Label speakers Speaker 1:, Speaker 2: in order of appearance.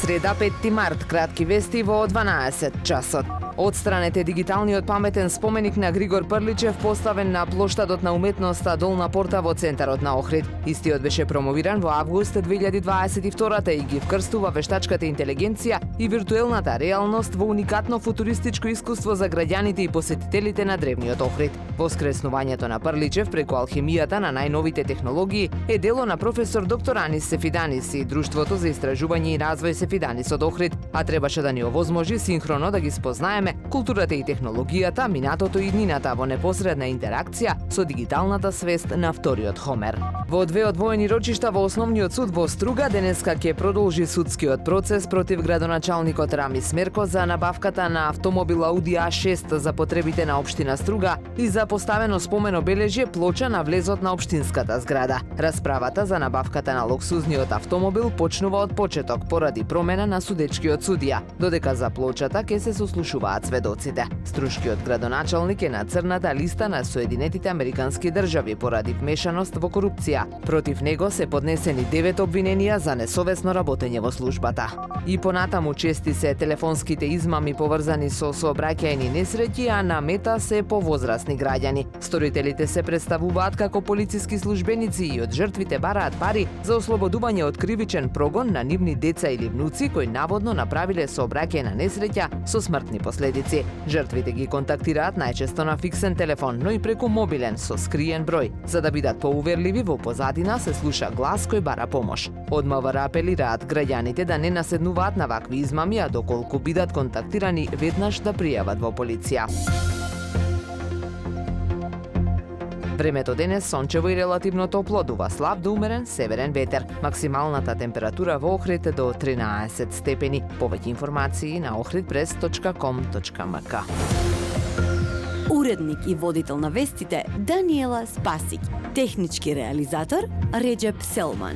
Speaker 1: Среда 5 март, кратки вести во 12 часот. Одстранете дигиталниот паметен споменик на Григор Прличев поставен на плоштадот на уметноста Долна порта во центарот на Охрид. Истиот беше промовиран во август 2022 и ги вкрстува вештачката интелигенција и виртуелната реалност во уникатно футуристичко искуство за граѓаните и посетителите на древниот Охрид. Воскреснувањето на Прличев преку алхемијата на најновите технологии е дело на професор доктор Анис Сефиданис и Друштвото за истражување и развој Сефиданис од Охрид, а требаше да ни овозможи синхроно да ги спознаеме културата и технологијата, минатото и иднината во непосредна интеракција со дигиталната свест на вториот Хомер. Во две одвоени рочишта во Основниот суд во Струга денеска ќе продолжи судскиот процес против градоначалникот Рами Смерко за набавката на автомобил Audi A6 за потребите на општина Струга и за поставено спомен обележје плоча на влезот на општинската зграда. Расправата за набавката на луксузниот автомобил почнува од почеток поради промена на судечкиот судија, додека за плочата ќе се сослушуваат сведоците. Струшкиот градоначалник е на црната листа на Соединетите Американски држави поради вмешаност во корупција. Против него се поднесени 9 обвиненија за несовесно работење во службата. И понатаму чести се телефонските измами поврзани со сообраќајни несреќи, а на мета се повозрасни граѓани. Сторителите се представуваат како полициски службеници и од жртвите бараат пари за ослободување од кривичен прогон на нивни деца или внуци кои наводно направиле сообраќајна несреќа со смртни последици. Жртвите ги контактираат најчесто на фиксен телефон, но и преку мобилен со скриен број. За да бидат поуверливи, во позадина се слуша глас кој бара помош. Од МВР апелираат граѓаните да не наседнуваат на вакви измами, а доколку бидат контактирани, веднаш да пријават во полиција. Времето денес сончево и релативно топло, дува слаб до умерен северен ветер. Максималната температура во Охрид е до 13 степени. Повеќе информации на ohridpress.com.mk.
Speaker 2: Уредник и водител на вестите Даниела Спасик. Технички реализатор Реджеп Селман.